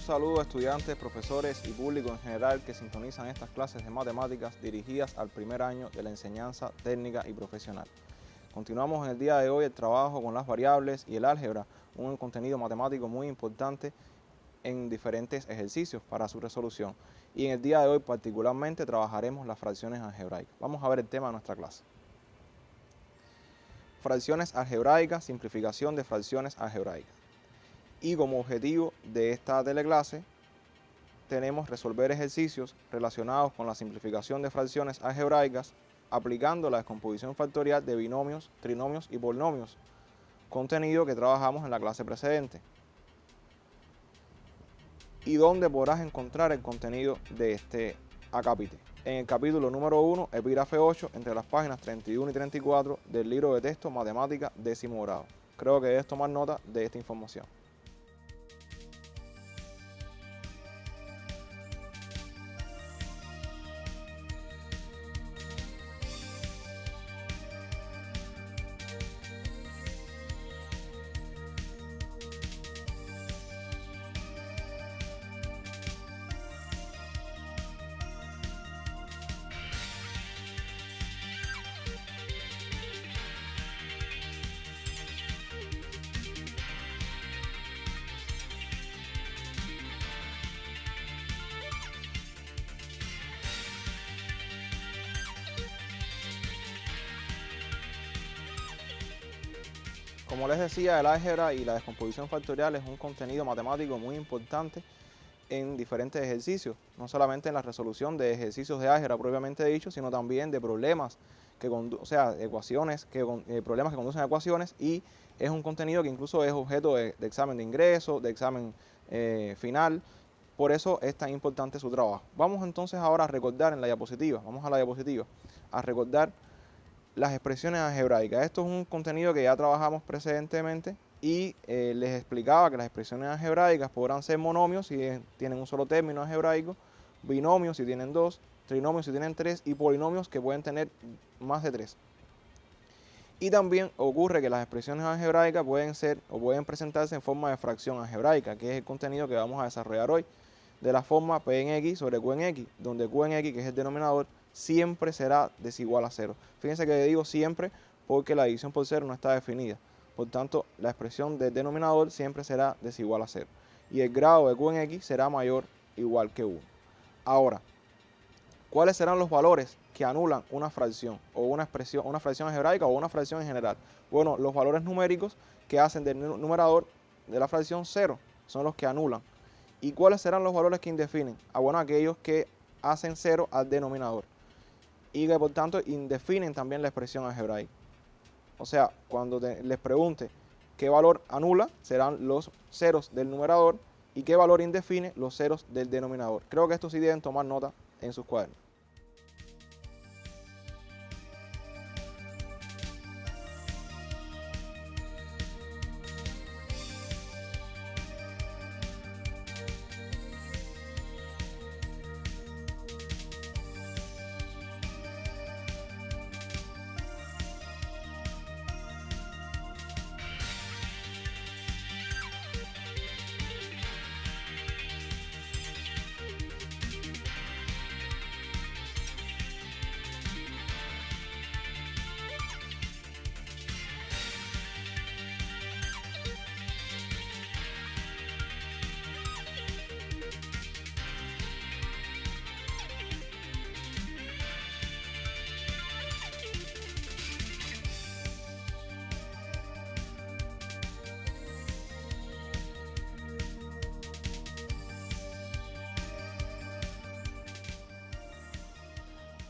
saludo a estudiantes, profesores y público en general que sintonizan estas clases de matemáticas dirigidas al primer año de la enseñanza técnica y profesional. Continuamos en el día de hoy el trabajo con las variables y el álgebra, un contenido matemático muy importante en diferentes ejercicios para su resolución. Y en el día de hoy particularmente trabajaremos las fracciones algebraicas. Vamos a ver el tema de nuestra clase. Fracciones algebraicas, simplificación de fracciones algebraicas. Y como objetivo de esta teleclase tenemos resolver ejercicios relacionados con la simplificación de fracciones algebraicas aplicando la descomposición factorial de binomios, trinomios y polinomios, contenido que trabajamos en la clase precedente, y donde podrás encontrar el contenido de este acápite. En el capítulo número 1, epígrafe 8, entre las páginas 31 y 34 del libro de texto Matemática décimo grado. Creo que debes tomar nota de esta información. Como les decía, el álgebra y la descomposición factorial es un contenido matemático muy importante en diferentes ejercicios, no solamente en la resolución de ejercicios de álgebra propiamente dicho, sino también de problemas ecuaciones, problemas que conducen a ecuaciones, y es un contenido que incluso es objeto de examen de ingreso, de examen final. Por eso es tan importante su trabajo. Vamos entonces ahora a recordar en la diapositiva, vamos a la diapositiva, a recordar las expresiones algebraicas. Esto es un contenido que ya trabajamos precedentemente y les explicaba que las expresiones algebraicas podrán ser monomios si tienen un solo término algebraico, binomios si tienen dos, trinomios si tienen tres y polinomios que pueden tener más de tres. Y también ocurre que las expresiones algebraicas pueden ser o pueden presentarse en forma de fracción algebraica, que es el contenido que vamos a desarrollar hoy, de la forma P en X sobre Q en X, donde Q en X, que es el denominador, siempre será desigual a cero. Fíjense que digo siempre porque la división por cero no está definida. Por tanto, la expresión del denominador siempre será desigual a cero. Y el grado de Q en X será mayor o igual que 1. Ahora, ¿cuáles serán los valores que anulan una fracción o una fracción algebraica o una fracción en general? Bueno, los valores numéricos que hacen del numerador de la fracción 0 son los que anulan. ¿Y cuáles serán los valores que indefinen? Bueno, aquellos que hacen 0 al denominador y que por tanto indefinen también la expresión algebraica. O sea, cuando les pregunte qué valor anula, serán los ceros del numerador, y qué valor indefine, los ceros del denominador. Creo que esto sí deben tomar nota en sus cuadernos.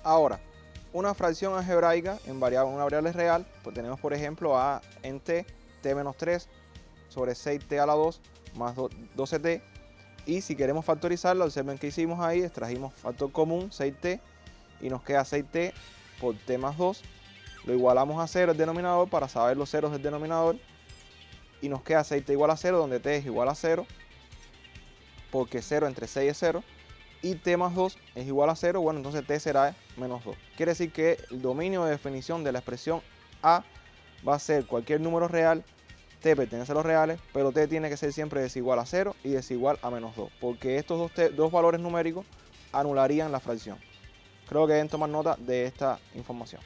Ahora, una fracción algebraica en una variable real, pues tenemos por ejemplo a en t menos 3 sobre 6t a la 2 más 12t, y si queremos factorizarlo, observen que hicimos ahí, extrajimos factor común 6t y nos queda 6t por t más 2, lo igualamos a 0 el denominador para saber los ceros del denominador y nos queda 6t igual a 0 donde t es igual a 0 porque 0 entre 6 es 0 y t más 2 es igual a 0, bueno, entonces t será menos 2. Quiere decir que el dominio de definición de la expresión a va a ser cualquier número real t pertenece a los reales, pero t tiene que ser siempre desigual a 0 y desigual a -2, porque estos dos valores numéricos anularían la fracción. Creo que deben tomar nota de esta información.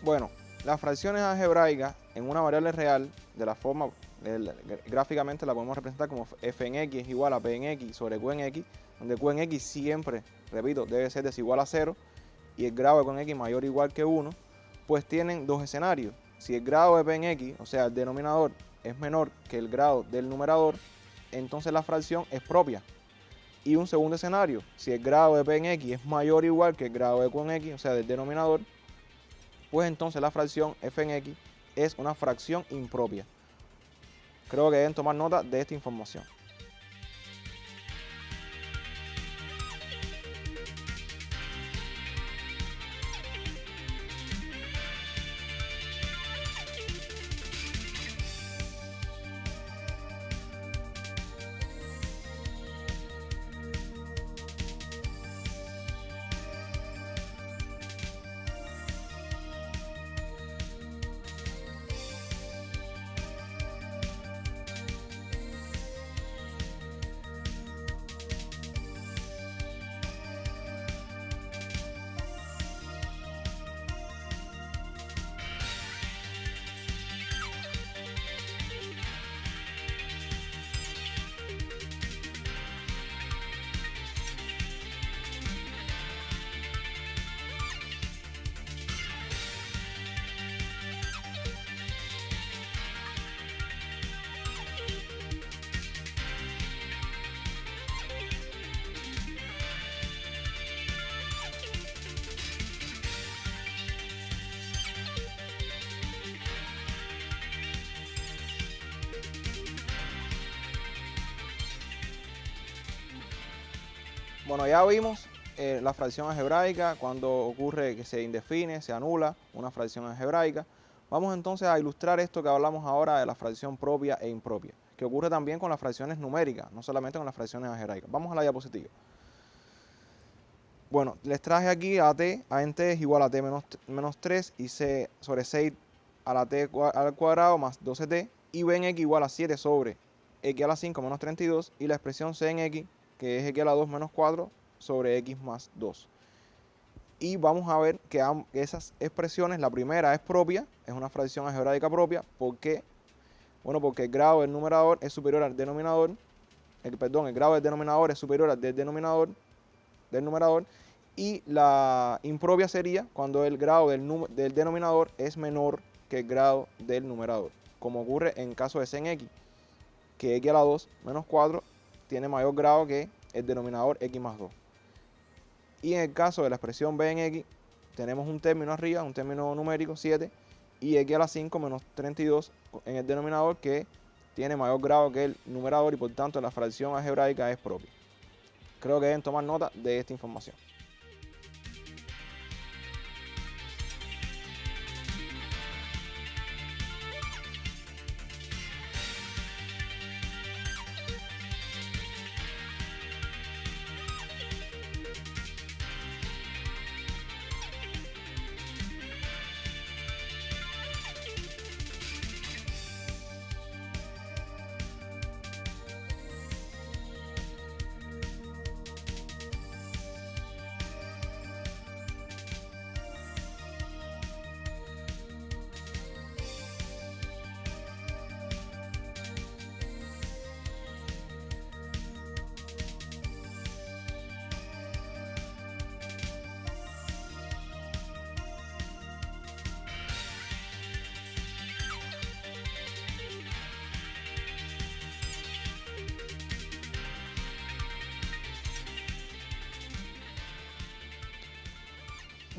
Bueno, las fracciones algebraicas en una variable real, de la forma, gráficamente la podemos representar como f en x es igual a p en x sobre q en x, donde q en x siempre, repito, debe ser desigual a 0 y el grado de q en x mayor o igual que 1, pues tienen dos escenarios. Si el grado de p en x, o sea, el denominador, es menor que el grado del numerador, entonces la fracción es propia. Y un segundo escenario, si el grado de p en x es mayor o igual que el grado de q en x, o sea, del denominador, pues entonces la fracción f en x es una fracción impropia. Creo que deben tomar nota de esta información. Bueno, ya vimos la fracción algebraica, cuando ocurre que se indefine, se anula una fracción algebraica. Vamos entonces a ilustrar esto que hablamos ahora de la fracción propia e impropia, que ocurre también con las fracciones numéricas, no solamente con las fracciones algebraicas. Vamos a la diapositiva. Bueno, les traje aquí a t, a en t es igual a t menos 3 y c sobre 6 a la t al cuadrado más 12t, y b en x igual a 7 sobre x a la 5 menos 32, y la expresión c en x, que es x a la 2 menos 4 sobre x más 2. Y vamos a ver que esas expresiones, la primera es propia, es una fracción algebraica propia. ¿Por qué? Bueno, porque el grado del numerador es superior al denominador, el grado del denominador es superior al del numerador, y la impropia sería cuando el grado del denominador es menor que el grado del numerador, como ocurre en caso de c en x, que x a la 2 menos 4 tiene mayor grado que el denominador x más 2. Y en el caso de la expresión b en x, tenemos un término arriba, un término numérico, 7, y x a la 5 menos 32 en el denominador, que tiene mayor grado que el numerador, y por tanto la fracción algebraica es propia. Creo que deben tomar nota de esta información.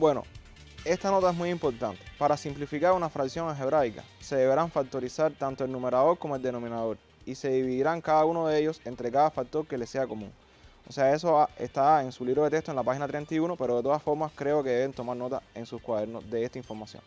Bueno, esta nota es muy importante. Para simplificar una fracción algebraica, se deberán factorizar tanto el numerador como el denominador y se dividirán cada uno de ellos entre cada factor que les sea común. O sea, eso está en su libro de texto en la página 31, pero de todas formas creo que deben tomar nota en sus cuadernos de esta información.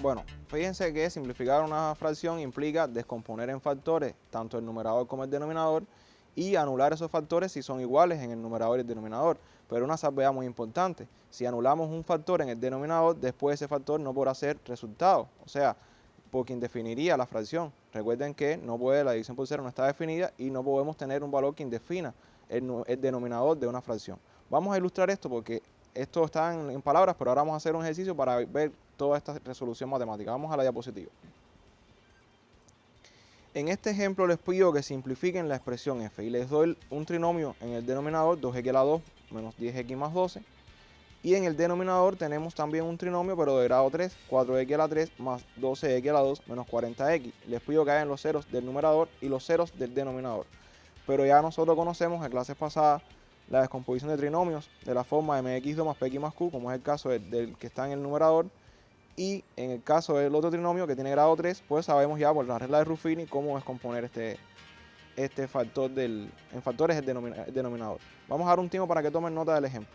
Bueno, fíjense que simplificar una fracción implica descomponer en factores tanto el numerador como el denominador y anular esos factores si son iguales en el numerador y el denominador. Pero una salvedad muy importante, si anulamos un factor en el denominador, después ese factor no podrá ser resultado, o sea, por quien definiría la fracción. Recuerden que la división por cero no está definida y no podemos tener un valor que indefina el denominador de una fracción. Vamos a ilustrar esto porque esto está en palabras, pero ahora vamos a hacer un ejercicio para ver toda esta resolución matemática. Vamos a la diapositiva. En este ejemplo les pido que simplifiquen la expresión f y les doy un trinomio en el denominador 2x a la 2 menos 10x más 12 y en el denominador tenemos también un trinomio pero de grado 3, 4x a la 3 más 12x a la 2 menos 40x. Les pido que hagan los ceros del numerador y los ceros del denominador. Pero ya nosotros conocemos en clases pasadas la descomposición de trinomios de la forma mx2 más px más q, como es el caso del que está en el numerador. Y en el caso del otro trinomio que tiene grado 3, pues sabemos ya por la regla de Ruffini cómo descomponer este factor en factores el denominador. Vamos a dar un tiempo para que tomen nota del ejemplo.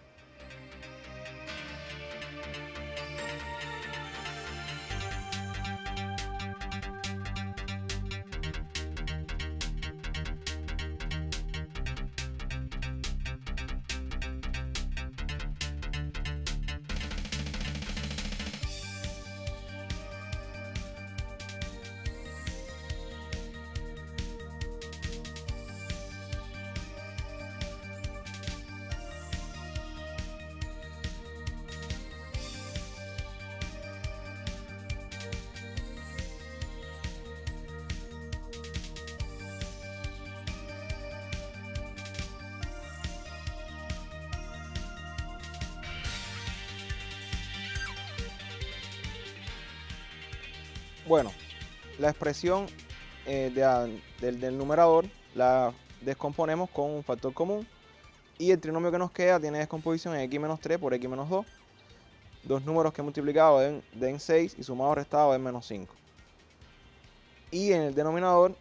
Bueno, la expresión del numerador la descomponemos con un factor común y el trinomio que nos queda tiene descomposición en x menos 3 por x menos 2. Dos números que he multiplicado den 6 y sumado o restado den menos 5. Y en el denominador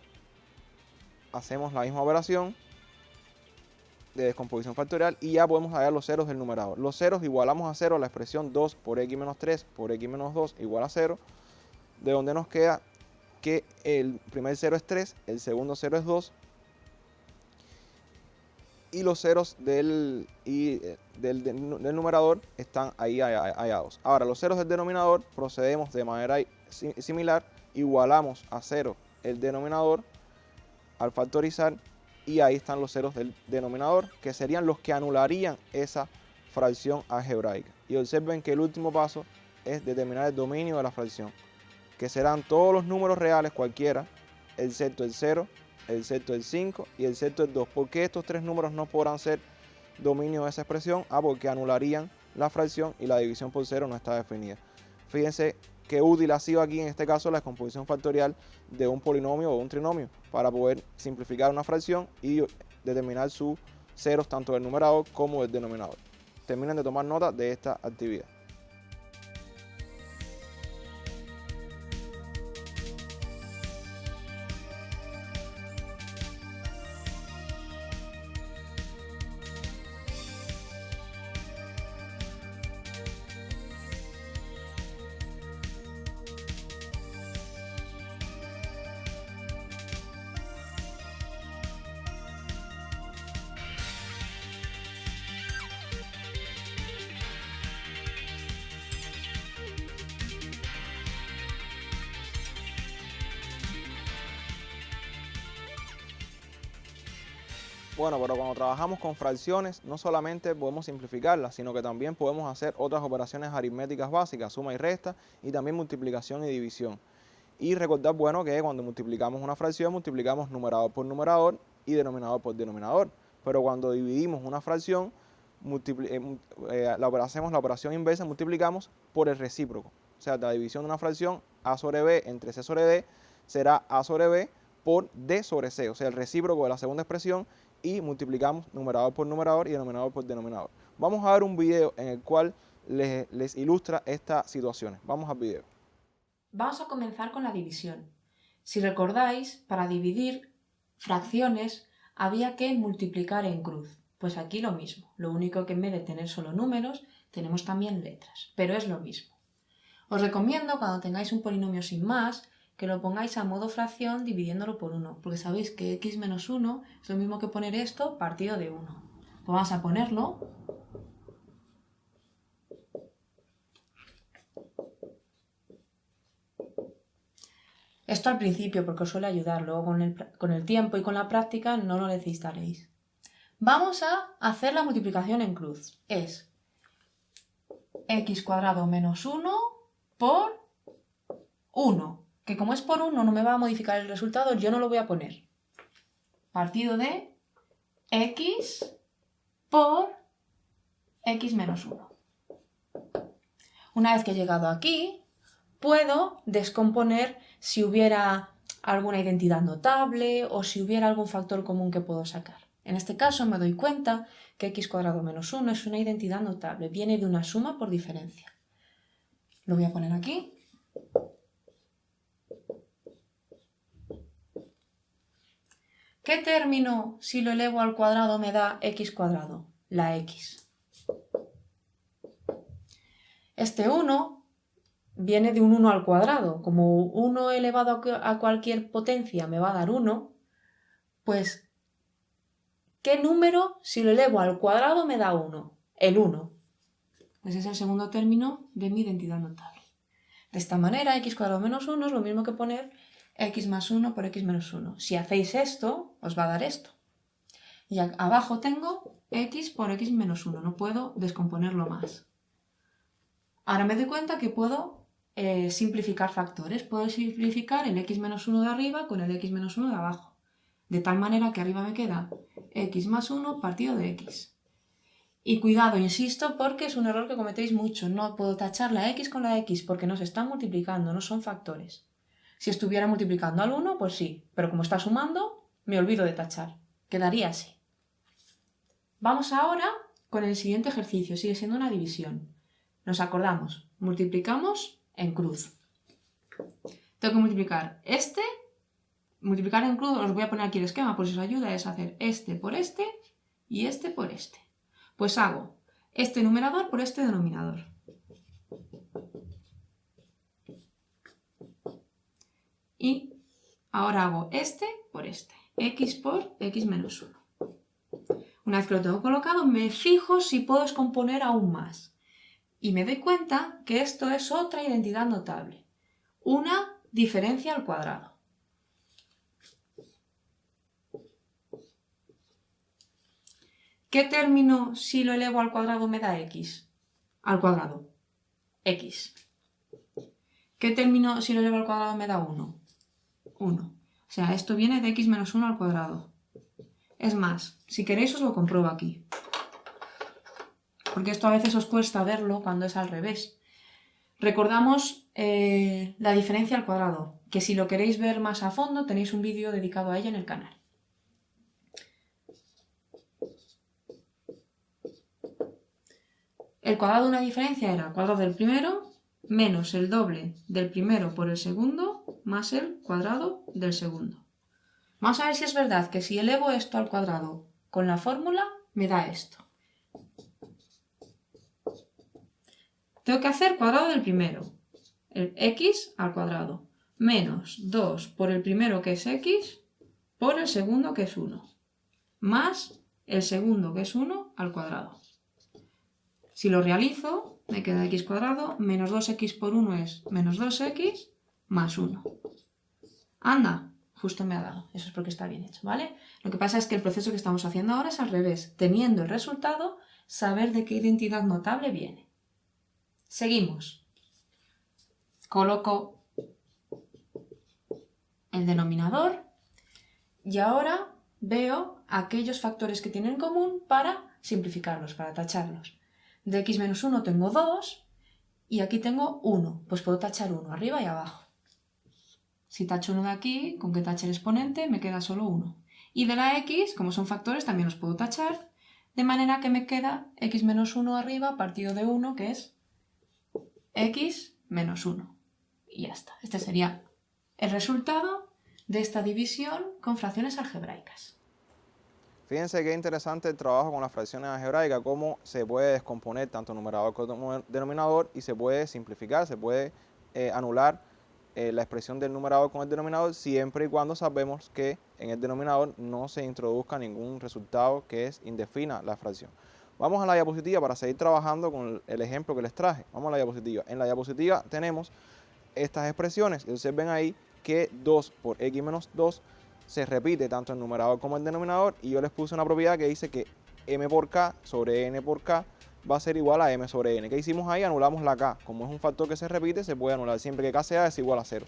hacemos la misma operación de descomposición factorial y ya podemos hallar los ceros del numerador. Los ceros igualamos a 0 la expresión 2 por x menos 3 por x menos 2 igual a 0, de donde nos queda que el primer cero es 3, el segundo cero es 2 y los ceros del numerador están ahí hallados. Ahora, los ceros del denominador procedemos de manera similar, igualamos a 0 el denominador al factorizar y ahí están los ceros del denominador, que serían los que anularían esa fracción algebraica. Y observen que el último paso es determinar el dominio de la fracción, que serán todos los números reales cualquiera, excepto el 0, excepto el 5 y excepto el 2. ¿Por qué estos tres números no podrán ser dominio de esa expresión? Porque anularían la fracción y la división por 0 no está definida. Fíjense qué útil ha sido aquí en este caso la descomposición factorial de un polinomio o un trinomio para poder simplificar una fracción y determinar sus ceros tanto del numerador como del denominador. Terminen de tomar nota de esta actividad. Bueno, pero cuando trabajamos con fracciones, no solamente podemos simplificarlas, sino que también podemos hacer otras operaciones aritméticas básicas, suma y resta, y también multiplicación y división. Y recordar, bueno, que cuando multiplicamos una fracción, multiplicamos numerador por numerador y denominador por denominador. Pero cuando dividimos una fracción, hacemos la operación inversa, multiplicamos por el recíproco. O sea, la división de una fracción a sobre b entre c sobre d será a sobre b por d sobre c, o sea, el recíproco de la segunda expresión, y multiplicamos numerador por numerador y denominador por denominador. Vamos a ver un video en el cual les ilustra estas situaciones. Vamos al video. Vamos a comenzar con la división. Si recordáis, para dividir fracciones había que multiplicar en cruz. Pues aquí lo mismo, lo único que en vez de tener solo números, tenemos también letras, pero es lo mismo. Os recomiendo, cuando tengáis un polinomio sin más, que lo pongáis a modo fracción dividiéndolo por 1, porque sabéis que x menos 1 es lo mismo que poner esto partido de 1. Pues vamos a ponerlo. Esto al principio, porque os suele ayudar, luego con el tiempo y con la práctica no lo necesitaréis. Vamos a hacer la multiplicación en cruz. Es x cuadrado menos 1 por 1, que como es por 1 no me va a modificar el resultado, yo no lo voy a poner. Partido de x por x menos 1. Una vez que he llegado aquí, puedo descomponer si hubiera alguna identidad notable o si hubiera algún factor común que puedo sacar. En este caso me doy cuenta que x cuadrado menos 1 es una identidad notable, viene de una suma por diferencia. Lo voy a poner aquí. ¿Qué término, si lo elevo al cuadrado, me da x cuadrado? La x. Este 1 viene de un 1 al cuadrado. Como 1 elevado a cualquier potencia me va a dar 1, pues ¿qué número, si lo elevo al cuadrado, me da 1? El 1. Pues es el segundo término de mi identidad notable. De esta manera, x cuadrado menos 1 es lo mismo que poner x más 1 por x menos 1. Si hacéis esto, os va a dar esto. Y abajo tengo x por x menos 1. No puedo descomponerlo más. Ahora me doy cuenta que puedo simplificar factores. Puedo simplificar el x menos 1 de arriba con el x menos 1 de abajo. De tal manera que arriba me queda x más 1 partido de x. Y cuidado, insisto, porque es un error que cometéis mucho. No puedo tachar la x con la x porque no se están multiplicando, no son factores. Si estuviera multiplicando al 1, pues sí, pero como está sumando, me olvido de tachar. Quedaría así. Vamos ahora con el siguiente ejercicio, sigue siendo una división. Nos acordamos, multiplicamos en cruz. Tengo que multiplicar multiplicar en cruz, os voy a poner aquí el esquema, por si os ayuda, es hacer este por este y este por este. Pues hago este numerador por este denominador. Y ahora hago este por este, x por x menos 1. Una vez que lo tengo colocado, me fijo si puedo descomponer aún más. Y me doy cuenta que esto es otra identidad notable. Una diferencia al cuadrado. ¿Qué término, si lo elevo al cuadrado, me da x? Al cuadrado. X. ¿Qué término, si lo elevo al cuadrado, me da 1? 1. O sea, esto viene de x menos 1 al cuadrado. Es más, si queréis os lo compruebo aquí. Porque esto a veces os cuesta verlo cuando es al revés. Recordamos la diferencia al cuadrado, que si lo queréis ver más a fondo tenéis un vídeo dedicado a ella en el canal. El cuadrado de una diferencia era el cuadrado del primero menos el doble del primero por el segundo más el cuadrado del segundo. Vamos a ver si es verdad que si elevo esto al cuadrado con la fórmula me da esto. Tengo que hacer cuadrado del primero, el x al cuadrado, menos 2 por el primero que es x por el segundo que es 1, más el segundo que es 1 al cuadrado. Si lo realizo, me queda x cuadrado menos 2x por 1 es menos 2x más 1. Anda, justo me ha dado. Eso es porque está bien hecho, ¿vale? Lo que pasa es que el proceso que estamos haciendo ahora es al revés. Teniendo el resultado, saber de qué identidad notable viene. Seguimos. Coloco el denominador y ahora veo aquellos factores que tienen en común para simplificarlos, para tacharlos. De x menos 1 tengo 2 y aquí tengo 1. Pues puedo tachar 1 arriba y abajo. Si tacho 1 de aquí, con que tache el exponente, me queda solo 1. Y de la x, como son factores, también los puedo tachar, de manera que me queda x menos 1 arriba partido de 1, que es x menos 1. Y ya está. Este sería el resultado de esta división con fracciones algebraicas. Fíjense qué interesante el trabajo con las fracciones algebraicas, cómo se puede descomponer tanto numerador como denominador y se puede simplificar, se puede anular la expresión del numerador con el denominador siempre y cuando sabemos que en el denominador no se introduzca ningún resultado que indefina la fracción. Vamos a la diapositiva para seguir trabajando con el ejemplo que les traje. Vamos a la diapositiva. En la diapositiva tenemos estas expresiones y ustedes ven ahí que 2 por x menos 2 se repite tanto el numerador como el denominador y yo les puse una propiedad que dice que m por k sobre n por k va a ser igual a m sobre n. ¿Qué hicimos ahí? Anulamos la k. Como es un factor que se repite, se puede anular siempre que k sea es igual a 0.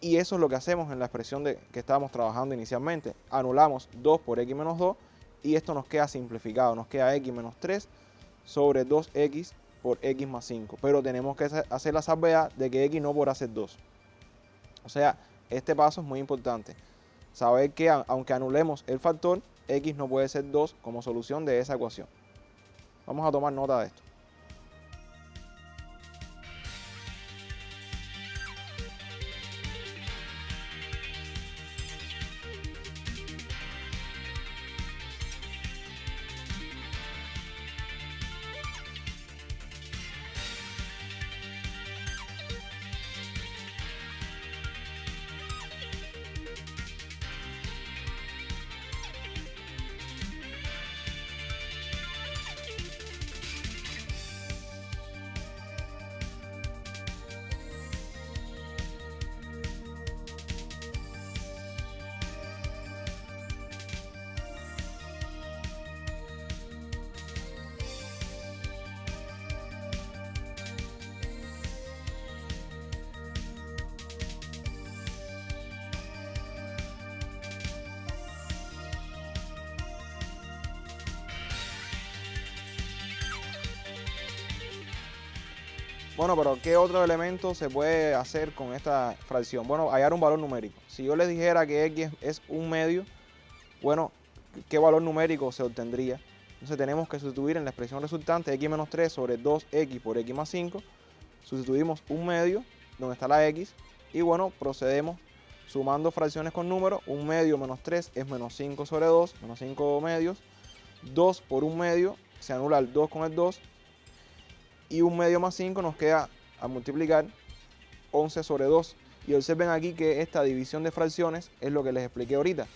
Y eso es lo que hacemos en la expresión que estábamos trabajando inicialmente. Anulamos 2 por x menos 2 y esto nos queda simplificado. Nos queda x menos 3 sobre 2x por x más 5. Pero tenemos que hacer la salvedad de que x no podrá ser 2. O sea, este paso es muy importante. Saber que aunque anulemos el factor, x no puede ser 2 como solución de esa ecuación. Vamos a tomar nota de esto. Bueno, pero ¿qué otro elemento se puede hacer con esta fracción? Bueno, hallar un valor numérico. Si yo les dijera que x es un medio, bueno, ¿qué valor numérico se obtendría? Entonces tenemos que sustituir en la expresión resultante x menos 3 sobre 2x por x más 5. Sustituimos un medio, donde está la x, y bueno, procedemos sumando fracciones con números. Un medio menos 3 es menos 5 sobre 2, menos 5 medios. 2 por un medio, se anula el 2 con el 2. Y un medio más 5 nos queda a multiplicar 11 sobre 2. Y observen aquí que esta división de fracciones es lo que les expliqué ahorita.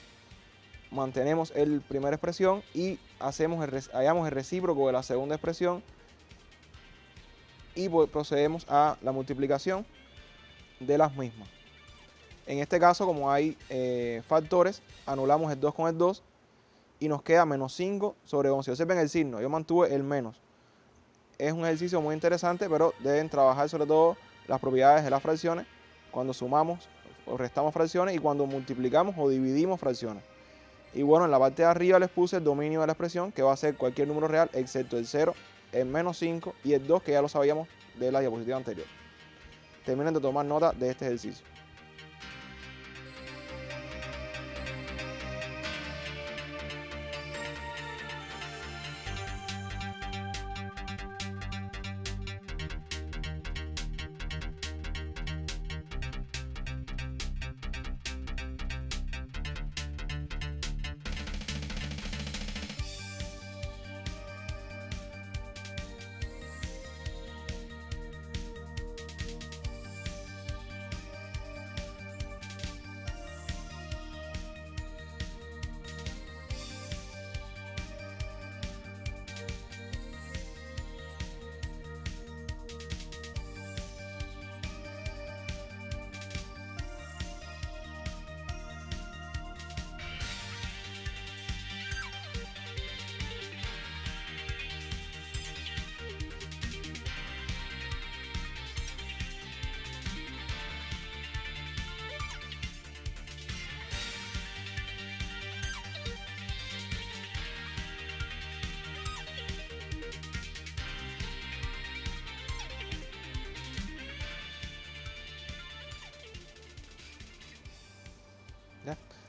Mantenemos la primera expresión y hallamos el recíproco de la segunda expresión y procedemos a la multiplicación de las mismas. En este caso, como hay factores, anulamos el 2 con el 2 y nos queda menos 5 sobre 11. Observen el signo, yo mantuve el menos. Es un ejercicio muy interesante, pero deben trabajar sobre todo las propiedades de las fracciones cuando sumamos o restamos fracciones y cuando multiplicamos o dividimos fracciones. Y bueno, en la parte de arriba les puse el dominio de la expresión, que va a ser cualquier número real excepto el 0, el menos 5 y el 2, que ya lo sabíamos de la diapositiva anterior. Terminen de tomar nota de este ejercicio.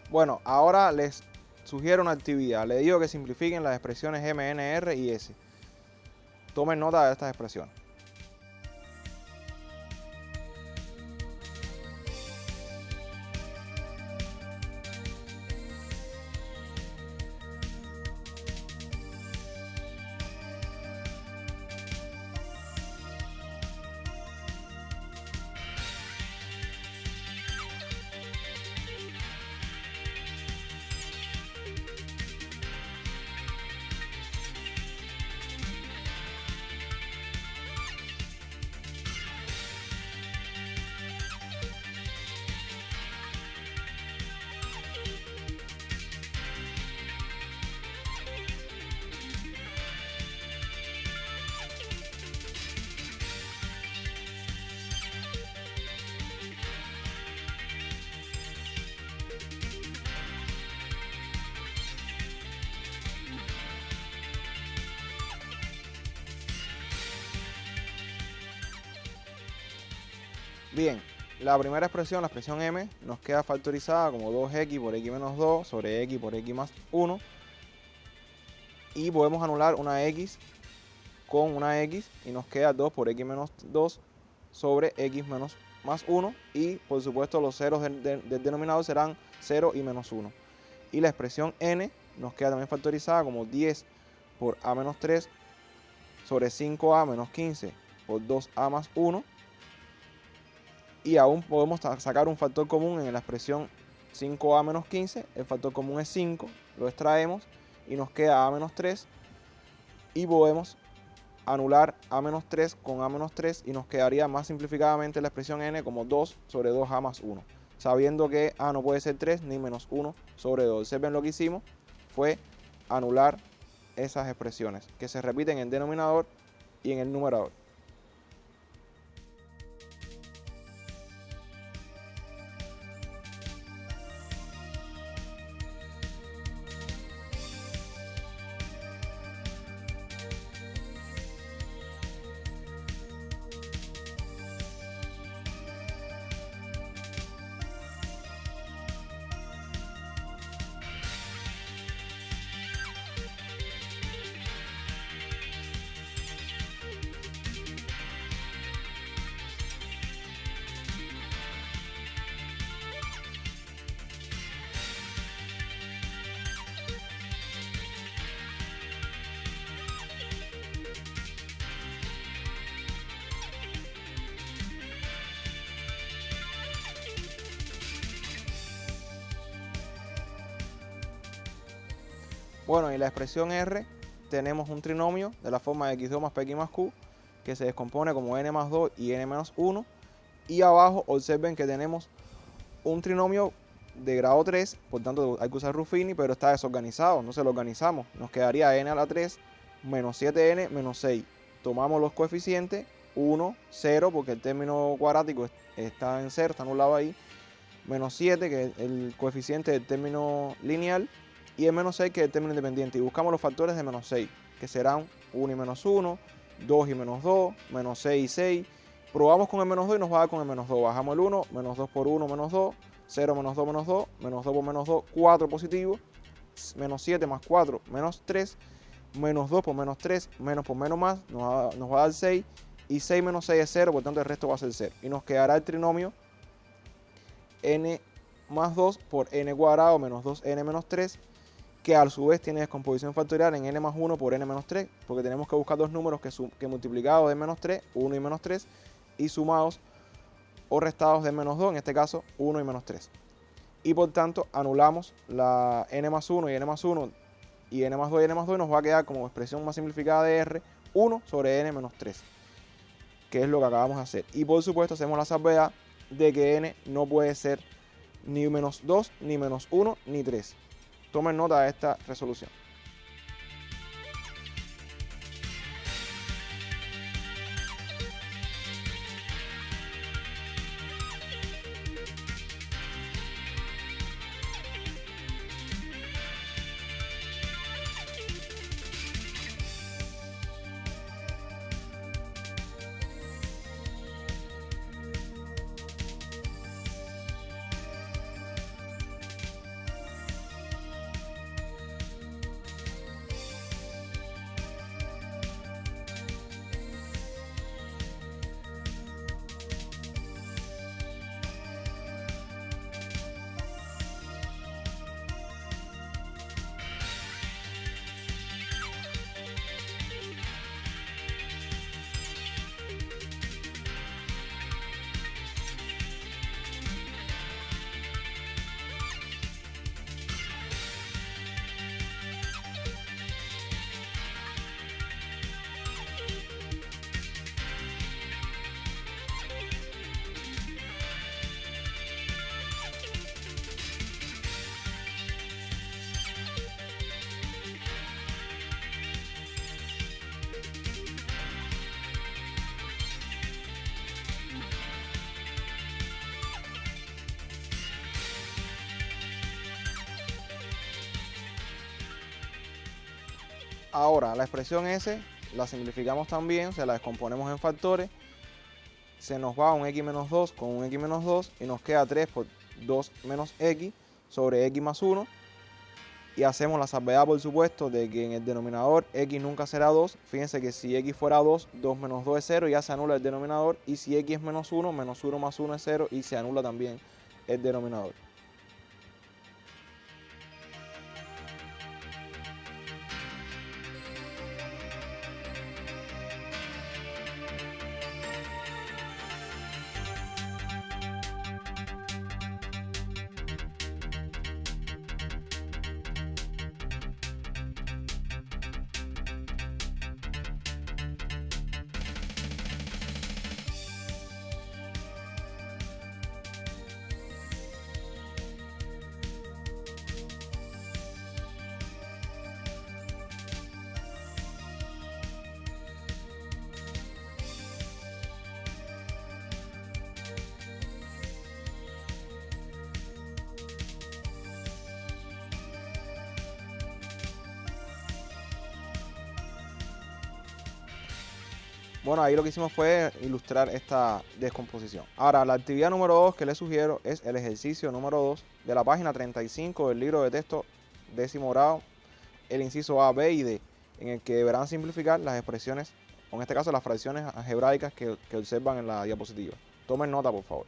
Bueno, ahora les sugiero una actividad. Les digo que simplifiquen las expresiones m, n, r y s. Tomen nota de estas expresiones. Bien, la primera expresión, la expresión m, nos queda factorizada como 2x por x menos 2 sobre x por x más 1. Y podemos anular una x con una x y nos queda 2 por x menos 2 sobre x menos más 1. Y por supuesto los ceros del denominador serán 0 y menos 1. Y la expresión n nos queda también factorizada como 10 por a menos 3 sobre 5a menos 15 por 2a más 1. Y aún podemos sacar un factor común en la expresión 5a menos 15. El factor común es 5, lo extraemos y nos queda a menos 3. Y podemos anular a menos 3 con a menos 3 y nos quedaría más simplificadamente la expresión n como 2 sobre 2a más 1. Sabiendo que a no puede ser 3 ni menos 1 sobre 2. Observen lo que hicimos fue anular esas expresiones que se repiten en el denominador y en el numerador. Bueno, y la expresión r, tenemos un trinomio de la forma de x2 más px más q, que se descompone como n más 2 y n menos 1. Y abajo observen que tenemos un trinomio de grado 3, por tanto hay que usar Ruffini, pero está desorganizado, no se lo organizamos. Nos quedaría n a la 3 menos 7n menos 6. Tomamos los coeficientes, 1, 0, porque el término cuadrático está en 0, está anulado ahí. Menos 7, que es el coeficiente del término lineal. Y el menos 6, que es el término independiente. Y buscamos los factores de menos 6, que serán 1 y menos 1, 2 y menos 2, menos 6 y 6. Probamos con el menos 2 y nos va a dar con el menos 2. Bajamos el 1, menos 2 por 1, menos 2. 0 menos 2 menos 2, menos 2 por menos 2, 4 positivo. Menos 7 más 4, menos 3. Menos 2 por menos 3, menos por menos más, nos va a dar 6. Y 6 menos 6 es 0, por tanto el resto va a ser 0. Y nos quedará el trinomio n más 2 por n cuadrado menos 2n menos 3, que a su vez tiene descomposición factorial en n más 1 por n menos 3, porque tenemos que buscar dos números que multiplicados de menos 3, 1 y menos 3, y sumados o restados de menos 2, en este caso 1 y menos 3. Y por tanto anulamos la n más 1 y n más 1 y n más 2 y n más 2, y nos va a quedar como expresión más simplificada de r 1 sobre n menos 3, que es lo que acabamos de hacer. Y por supuesto hacemos la salvedad de que n no puede ser ni menos 2, ni menos 1, ni 3. Tomen nota de esta resolución. Ahora, la expresión S la simplificamos también, la descomponemos en factores. Se nos va un x menos 2 con un x menos 2 y nos queda 3 por 2 menos x sobre x más 1. Y hacemos la salvedad, por supuesto, de que en el denominador x nunca será 2. Fíjense que si x fuera 2, 2 menos 2 es 0, ya se anula el denominador. Y si x es menos 1, menos 1 más 1 es 0 y se anula también el denominador. Bueno, ahí lo que hicimos fue ilustrar esta descomposición. Ahora, la actividad número 2 que les sugiero es el ejercicio número 2 de la página 35 del libro de texto 10º grado, el inciso A, B y D, en el que deberán simplificar las expresiones, o en este caso las fracciones algebraicas que observan en la diapositiva. Tomen nota, por favor.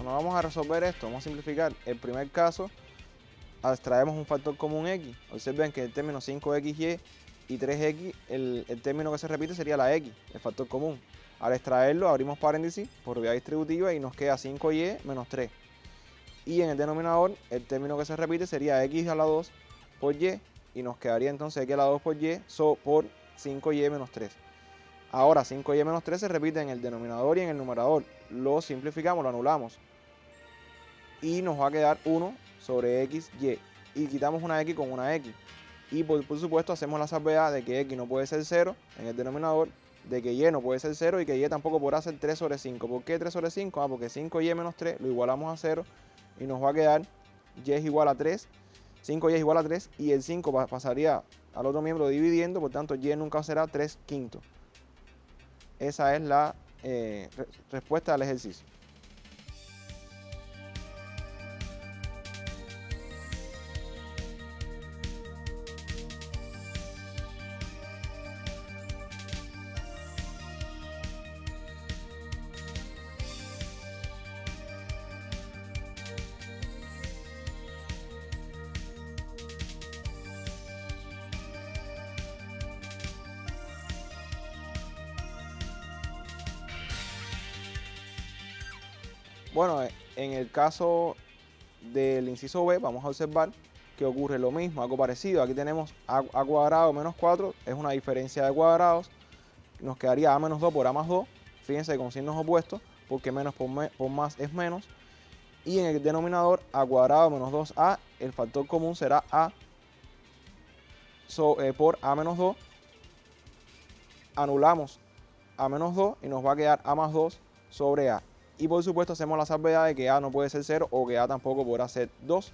Bueno, vamos a resolver esto, vamos a simplificar. El primer caso, extraemos un factor común x. Observen que el término 5xy y 3x, el término que se repite sería la x, el factor común. Al extraerlo, abrimos paréntesis por vía distributiva y nos queda 5y menos 3. Y en el denominador, el término que se repite sería x a la 2 por y, y nos quedaría entonces x a la 2 por y por 5y menos 3. Ahora 5y menos 3 se repite en el denominador y en el numerador. Lo simplificamos, lo anulamos. Y nos va a quedar 1 sobre xy. Y quitamos una x con una x. Y por supuesto hacemos la salvedad de que x no puede ser 0 en el denominador, de que y no puede ser 0 y que y tampoco podrá ser 3 sobre 5. ¿Por qué 3 sobre 5? Porque 5y menos 3 lo igualamos a 0 y nos va a quedar y es igual a 3. 5y es igual a 3 y el 5 pasaría al otro miembro dividiendo, por tanto y nunca será 3 quintos. Esa es la respuesta al ejercicio. Bueno, en el caso del inciso B vamos a observar que ocurre lo mismo, algo parecido. Aquí tenemos a cuadrado menos 4, es una diferencia de cuadrados. Nos quedaría a menos 2 por a más 2. Fíjense con signos opuestos, porque menos por más es menos. Y en el denominador a cuadrado menos 2a, el factor común será a por a menos 2. Anulamos a menos 2 y nos va a quedar a más 2 sobre a. Y por supuesto hacemos la salvedad de que a no puede ser 0 o que a tampoco podrá ser 2.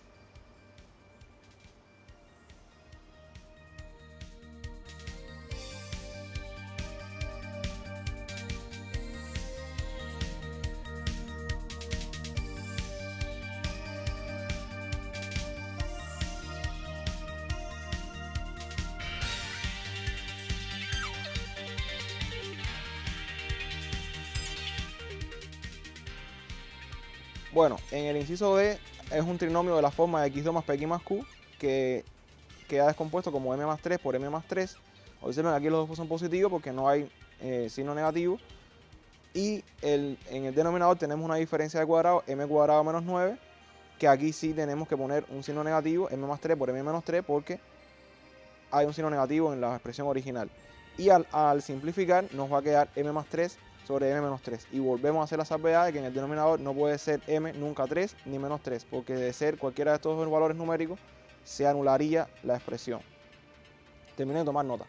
Bueno, en el inciso D es un trinomio de la forma de x2 más px más q que queda descompuesto como m más 3 por m más 3. Observen que aquí los dos son positivos porque no hay signo negativo. Y en el denominador tenemos una diferencia de cuadrado, m cuadrado menos 9, que aquí sí tenemos que poner un signo negativo, m más 3 por m menos 3, porque hay un signo negativo en la expresión original. Y al simplificar nos va a quedar m más 3 sobre m menos 3. Y volvemos a hacer la salvedad de que en el denominador no puede ser m nunca 3 ni menos 3, porque de ser cualquiera de estos dos valores numéricos se anularía la expresión. Terminé de tomar nota.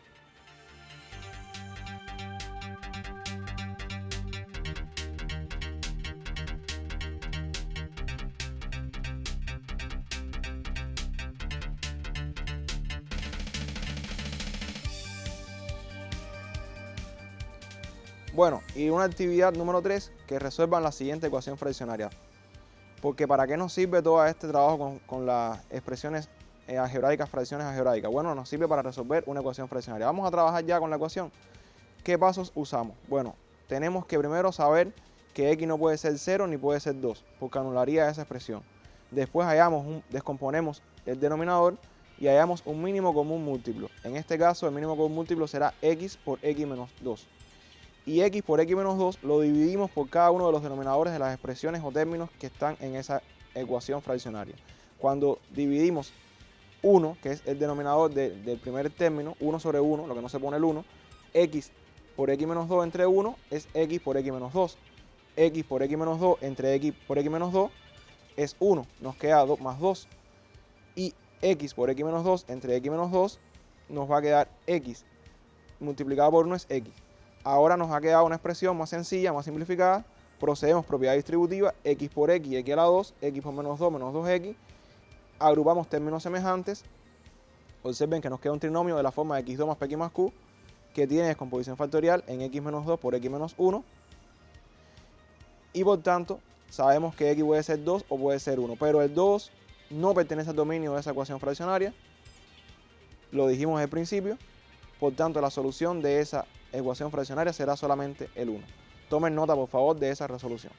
Bueno, y una actividad número 3, que resuelvan la siguiente ecuación fraccionaria. Porque ¿para qué nos sirve todo este trabajo con las expresiones algebraicas, fracciones algebraicas? Bueno, nos sirve para resolver una ecuación fraccionaria. Vamos a trabajar ya con la ecuación. ¿Qué pasos usamos? Bueno, tenemos que primero saber que x no puede ser 0 ni puede ser 2, porque anularía esa expresión. Después descomponemos el denominador y hallamos un mínimo común múltiplo. En este caso, el mínimo común múltiplo será x por x menos 2. Y x por x menos 2 lo dividimos por cada uno de los denominadores de las expresiones o términos que están en esa ecuación fraccionaria. Cuando dividimos 1, que es el denominador del primer término, 1 sobre 1, lo que no se pone el 1, x por x menos 2 entre 1 es x por x menos 2. X por x menos 2 entre x por x menos 2 es 1, nos queda 2 más 2. Y x por x menos 2 entre x menos 2 nos va a quedar x multiplicado por 1 es x. Ahora nos ha quedado una expresión más sencilla, más simplificada. Procedemos propiedad distributiva, x por x a la 2, x por menos 2 menos 2x. Agrupamos términos semejantes. Observen que nos queda un trinomio de la forma de x2 más px más q, que tiene descomposición factorial en x menos 2 por x menos 1. Y por tanto, sabemos que x puede ser 2 o puede ser 1. Pero el 2 no pertenece al dominio de esa ecuación fraccionaria. Lo dijimos al principio. Por tanto, la solución de esa ecuación fraccionaria será solamente el 1. Tomen nota, por favor, de esa resolución.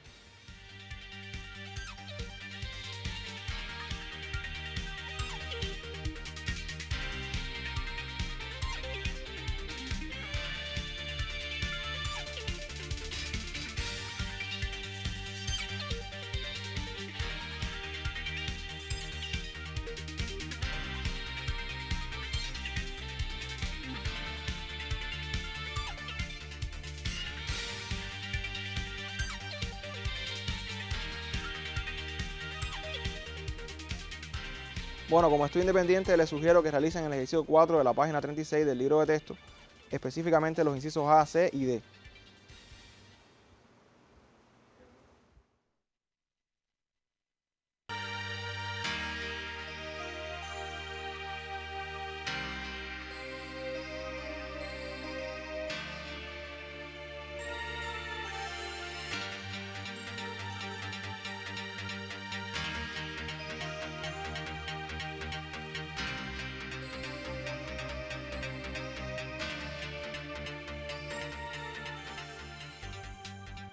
Bueno, como estudio independiente, les sugiero que realicen el ejercicio 4 de la página 36 del libro de texto, específicamente los incisos A, C y D.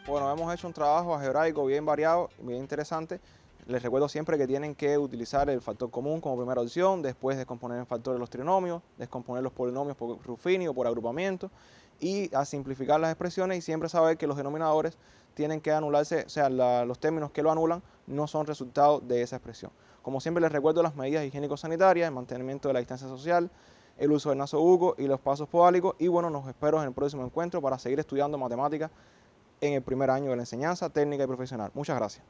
Bueno, hemos hecho un trabajo algebraico bien variado, bien interesante. Les recuerdo siempre que tienen que utilizar el factor común como primera opción, después descomponer el factor de los trinomios, descomponer los polinomios por Ruffini o por agrupamiento y a simplificar las expresiones y siempre saber que los denominadores tienen que anularse, o sea, los términos que lo anulan no son resultado de esa expresión. Como siempre les recuerdo las medidas higiénico-sanitarias, el mantenimiento de la distancia social, el uso del nasobuco y los pasos podálicos y bueno, nos espero en el próximo encuentro para seguir estudiando matemáticas en el primer año de la enseñanza técnica y profesional. Muchas gracias.